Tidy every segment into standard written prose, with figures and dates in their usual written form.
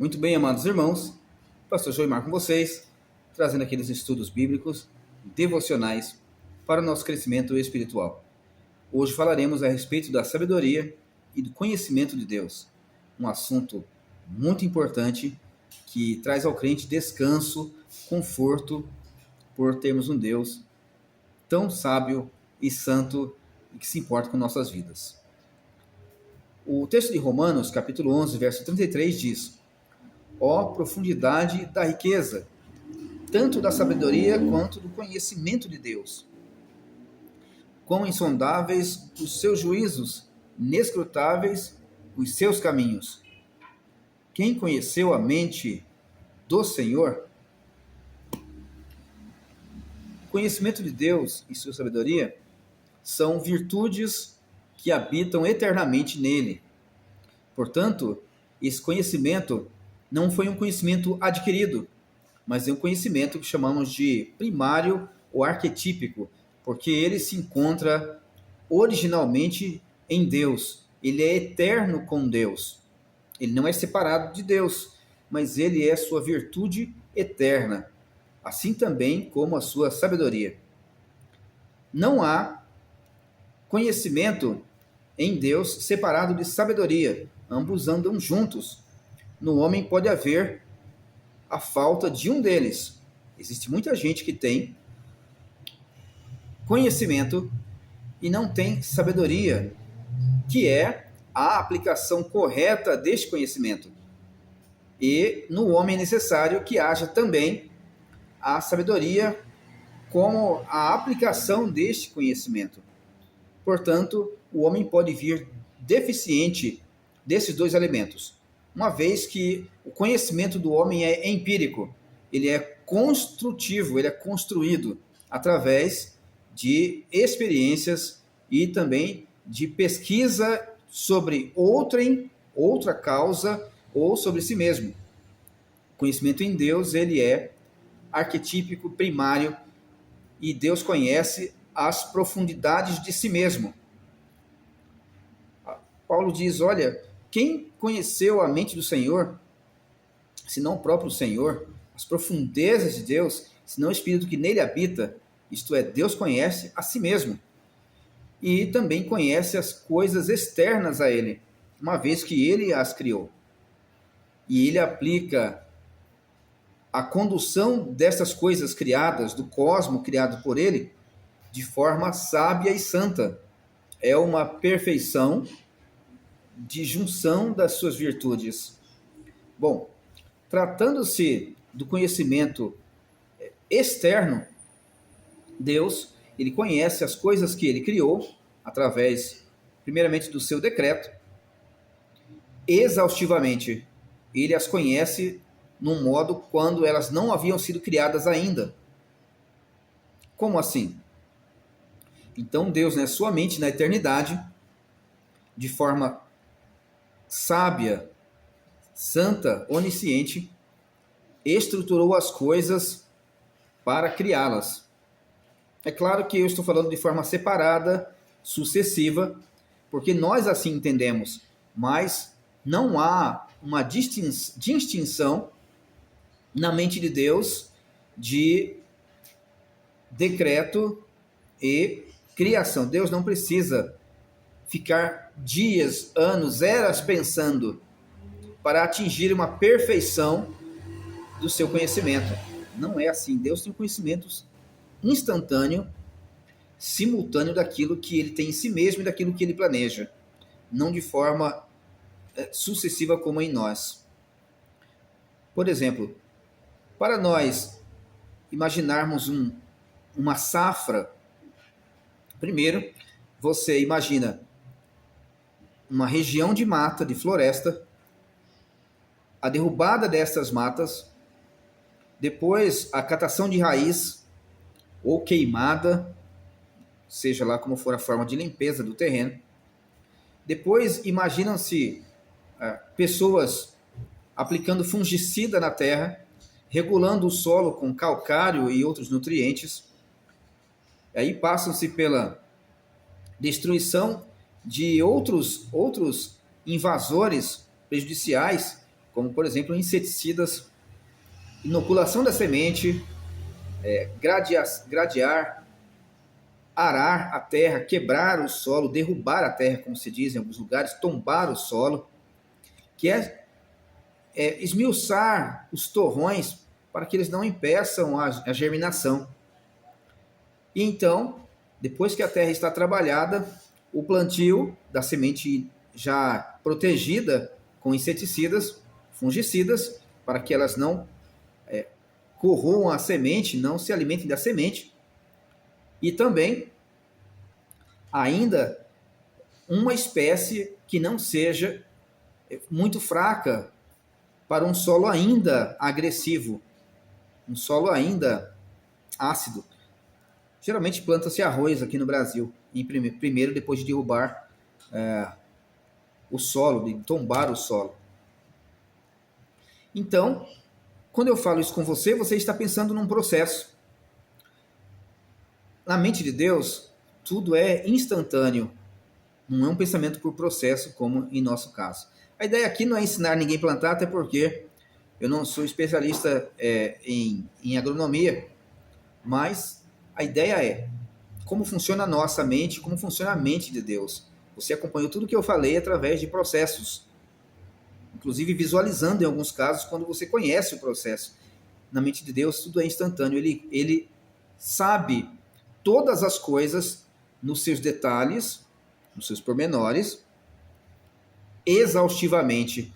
Muito bem, amados irmãos, Pastor Joimar com vocês, trazendo aqueles estudos bíblicos, devocionais, para o nosso crescimento espiritual. Hoje falaremos a respeito da sabedoria e do conhecimento de Deus, um assunto muito importante que traz ao crente descanso, conforto, por termos um Deus tão sábio e santo e que se importa com nossas vidas. O texto de Romanos, capítulo 11, verso 33 diz: ó profundidade da riqueza, tanto da sabedoria quanto do conhecimento de Deus. Quão insondáveis os seus juízos, inescrutáveis os seus caminhos. Quem conheceu a mente do Senhor? O conhecimento de Deus e sua sabedoria são virtudes que habitam eternamente nele. Portanto, esse conhecimento não foi um conhecimento adquirido, mas é um conhecimento que chamamos de primário ou arquetípico, porque ele se encontra originalmente em Deus. Ele é eterno com Deus. Ele não é separado de Deus, mas ele é sua virtude eterna, assim também como a sua sabedoria. Não há conhecimento em Deus separado de sabedoria. Ambos andam juntos. No homem pode haver a falta de um deles. Existe muita gente que tem conhecimento e não tem sabedoria, que é a aplicação correta deste conhecimento. E no homem é necessário que haja também a sabedoria como a aplicação deste conhecimento. Portanto, o homem pode vir deficiente desses dois elementos, uma vez que o conhecimento do homem é empírico, ele é construtivo, ele é construído através de experiências e também de pesquisa sobre outra causa ou sobre si mesmo. O conhecimento em Deus, ele é arquetípico, primário, e Deus conhece as profundidades de si mesmo. Paulo diz, olha, quem conheceu a mente do Senhor, senão o próprio Senhor, as profundezas de Deus, senão o Espírito que nele habita, isto é, Deus conhece a si mesmo. E também conhece as coisas externas a ele, uma vez que ele as criou. E ele aplica a condução dessas coisas criadas, do cosmo criado por ele, de forma sábia e santa. É uma perfeição de junção das suas virtudes. Bom, tratando-se do conhecimento externo, Deus, ele conhece as coisas que ele criou através, primeiramente, do seu decreto, exaustivamente. Ele as conhece num modo quando elas não haviam sido criadas ainda. Como assim? Então Deus, né, sua mente na eternidade, de forma sábia, santa, onisciente, estruturou as coisas para criá-las. É claro que eu estou falando de forma separada, sucessiva, porque nós assim entendemos, mas não há uma distinção na mente de Deus de decreto e criação. Deus não precisa ficar dias, anos, eras pensando para atingir uma perfeição do seu conhecimento. Não é assim. Deus tem conhecimentos instantâneo, simultâneo daquilo que ele tem em si mesmo e daquilo que ele planeja, não de forma sucessiva como em nós. Por exemplo, para nós imaginarmos uma safra, primeiro você imagina uma região de mata, de floresta, a derrubada dessas matas, depois a catação de raiz ou queimada, seja lá como for a forma de limpeza do terreno. Depois imaginam-se pessoas aplicando fungicida na terra, regulando o solo com calcário e outros nutrientes. Aí passam-se pela destruição de outros invasores prejudiciais como, por exemplo, inseticidas, inoculação da semente, gradear, arar a terra, quebrar o solo, derrubar a terra, como se diz em alguns lugares, tombar o solo, que é esmiuçar os torrões para que eles não impeçam a germinação. E então, depois que a terra está trabalhada, o plantio da semente já protegida com inseticidas, fungicidas, para que elas não corroam a semente, não se alimentem da semente. E também, ainda, uma espécie que não seja muito fraca para um solo ainda agressivo, um solo ainda ácido. Geralmente planta-se arroz aqui no Brasil, primeiro depois de derrubar o solo, de tombar o solo. Então, quando eu falo isso com você, você está pensando num processo. Na mente de Deus, tudo é instantâneo, não é um pensamento por processo, como em nosso caso. A ideia aqui não é ensinar ninguém a plantar, até porque eu não sou especialista em agronomia, mas a ideia é como funciona a nossa mente, como funciona a mente de Deus. Você acompanhou tudo que eu falei através de processos, inclusive visualizando em alguns casos quando você conhece o processo. Na mente de Deus tudo é instantâneo, ele sabe todas as coisas nos seus detalhes, nos seus pormenores, exaustivamente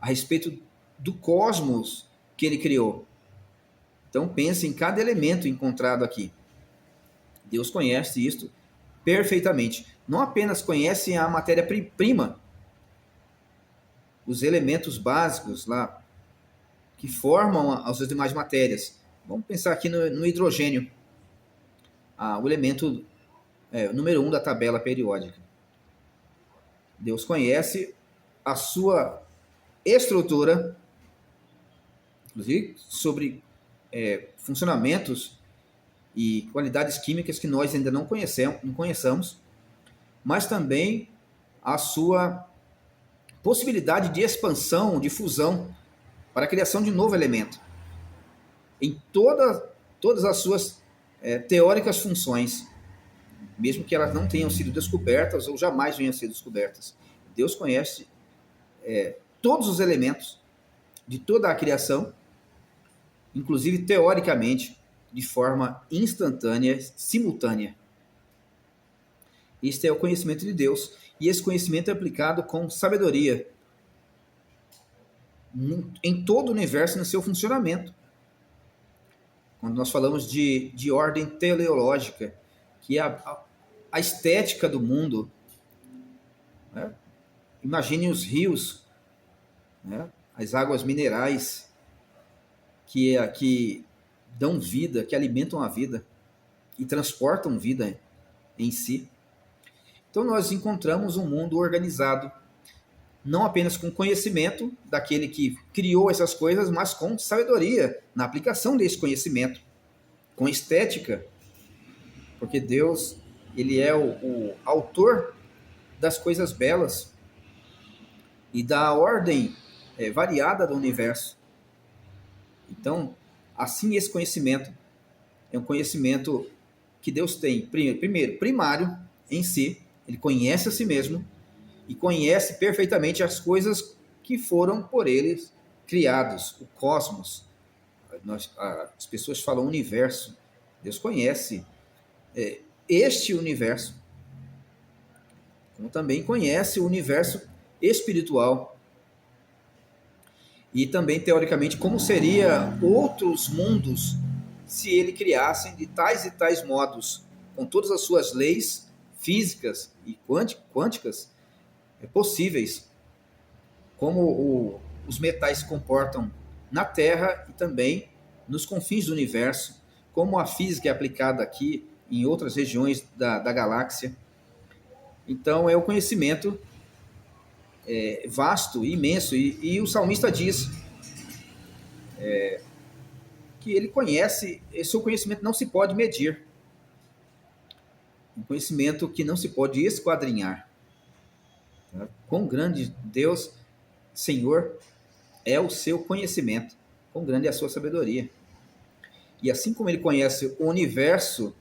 a respeito do cosmos que ele criou. Então pense em cada elemento encontrado aqui. Deus conhece isto perfeitamente. Não apenas conhece a matéria-prima, os elementos básicos lá que formam as demais matérias. Vamos pensar aqui no hidrogênio, o elemento número 1 da tabela periódica. Deus conhece a sua estrutura, inclusive sobre funcionamentos e qualidades químicas que nós ainda não conheçamos, mas também a sua possibilidade de expansão, de fusão, para a criação de novo elemento. Em todas as suas teóricas funções, mesmo que elas não tenham sido descobertas ou jamais venham a ser descobertas. Deus conhece todos os elementos de toda a criação, inclusive teoricamente, de forma instantânea, simultânea. Este é o conhecimento de Deus, e esse conhecimento é aplicado com sabedoria em todo o universo, no seu funcionamento. Quando nós falamos de ordem teleológica, que é a estética do mundo, né? Imagine os rios, né? As águas minerais que dão vida, que alimentam a vida e transportam vida em si. Então nós encontramos um mundo organizado, não apenas com conhecimento daquele que criou essas coisas, mas com sabedoria na aplicação desse conhecimento, com estética, porque Deus, ele é o autor das coisas belas e da ordem variada do universo. Então, assim, esse conhecimento é um conhecimento que Deus tem, primeiro, primário em si, ele conhece a si mesmo e conhece perfeitamente as coisas que foram por ele criados, o cosmos. As pessoas falam universo. Deus conhece este universo, como também conhece o universo espiritual. E também, teoricamente, como seria outros mundos se ele criasse de tais e tais modos, com todas as suas leis físicas e quânticas possíveis, como os metais se comportam na Terra e também nos confins do universo, como a física é aplicada aqui em outras regiões da galáxia. Então é o conhecimento vasto, imenso, e o salmista diz que ele conhece, seu conhecimento não se pode medir, um conhecimento que não se pode esquadrinhar. Quão grande Deus, Senhor, é o seu conhecimento, quão grande é a sua sabedoria. E assim como ele conhece o universo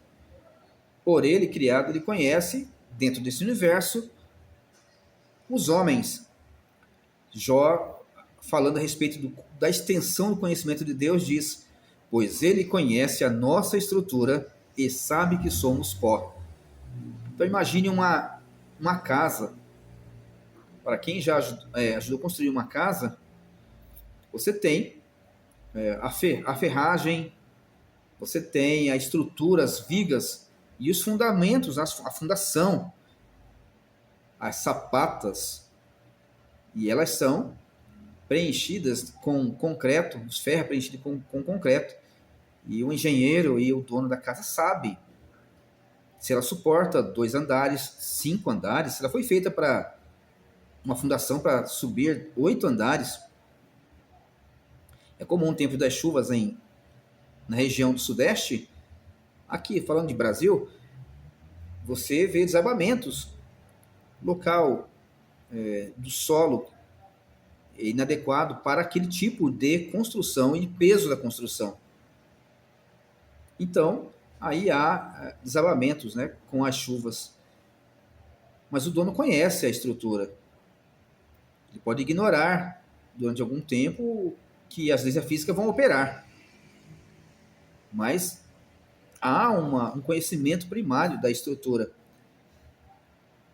por ele criado, ele conhece, dentro desse universo, os homens. Jó, falando a respeito da extensão do conhecimento de Deus, diz: pois ele conhece a nossa estrutura e sabe que somos pó. Então imagine uma casa. Para quem já ajudou a construir uma casa, você tem a ferragem, você tem a estrutura, as vigas e os fundamentos, a fundação, as sapatas, e elas são preenchidas com concreto, os ferros preenchidos com concreto, e o engenheiro e o dono da casa sabe se ela suporta 2 andares, 5 andares, se ela foi feita para uma fundação para subir 8 andares. É comum no tempo das chuvas na região do Sudeste, aqui falando de Brasil, você vê desabamentos, local do solo inadequado para aquele tipo de construção e peso da construção. Então, aí há desabamentos, né, com as chuvas. Mas o dono conhece a estrutura. Ele pode ignorar durante algum tempo que as leis da física vão operar. Mas há um conhecimento primário da estrutura.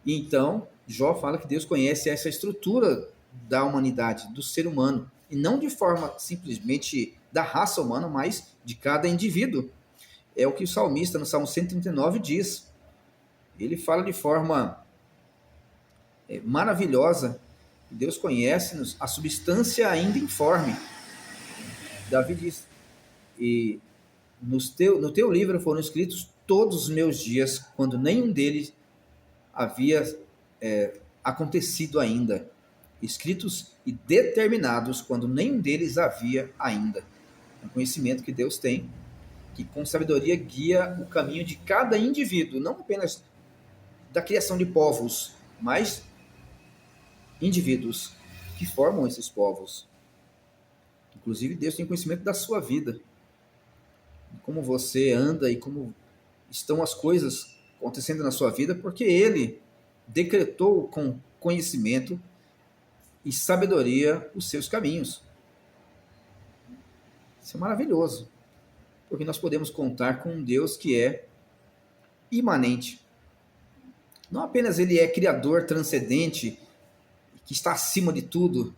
E então, Jó fala que Deus conhece essa estrutura da humanidade, do ser humano, e não de forma simplesmente da raça humana, mas de cada indivíduo. É o que o salmista, no Salmo 139, diz. Ele fala de forma maravilhosa que Deus conhece-nos a substância ainda informe. Davi diz: e no teu livro foram escritos todos os meus dias, quando nenhum deles havia acontecido ainda, escritos e determinados quando nenhum deles havia ainda. É um conhecimento que Deus tem, que com sabedoria guia o caminho de cada indivíduo, não apenas da criação de povos, mas indivíduos que formam esses povos. Inclusive, Deus tem conhecimento da sua vida, de como você anda e como estão as coisas acontecendo na sua vida, porque Ele decretou com conhecimento e sabedoria os seus caminhos. Isso é maravilhoso, porque nós podemos contar com um Deus que é imanente. Não apenas Ele é criador, transcendente, que está acima de tudo,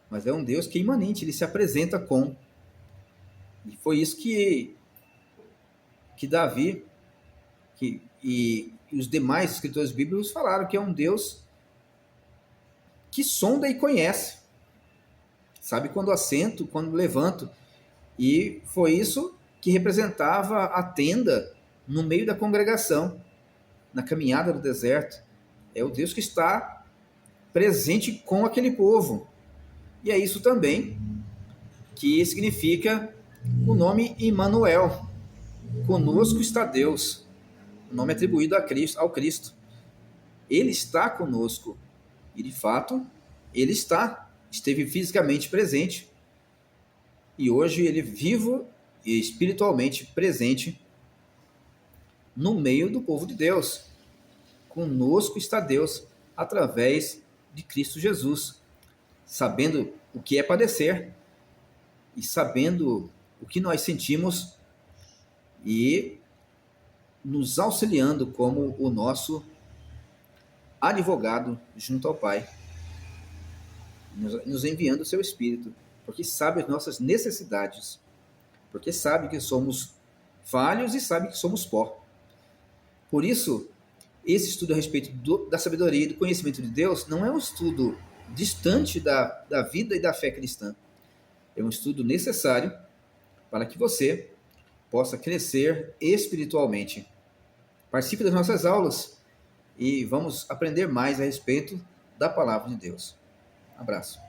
mas é um Deus que é imanente, Ele se apresenta com. E foi isso que Davi e os demais escritores bíblicos falaram, que é um Deus que sonda e conhece. Sabe quando assento, quando levanto. E foi isso que representava a tenda no meio da congregação, na caminhada do deserto. É o Deus que está presente com aquele povo. E é isso também que significa o nome Immanuel. Conosco está Deus. O nome atribuído ao Cristo. Ele está conosco. E de fato, ele esteve fisicamente presente. E hoje ele vivo e espiritualmente presente no meio do povo de Deus. Conosco está Deus através de Cristo Jesus, sabendo o que é padecer e sabendo o que nós sentimos e nos auxiliando como o nosso advogado junto ao Pai, nos enviando o seu Espírito, porque sabe as nossas necessidades, porque sabe que somos falhos e sabe que somos pó. Por isso, esse estudo a respeito da sabedoria e do conhecimento de Deus não é um estudo distante da vida e da fé cristã. É um estudo necessário para que você possa crescer espiritualmente. Participe das nossas aulas e vamos aprender mais a respeito da palavra de Deus. Abraço.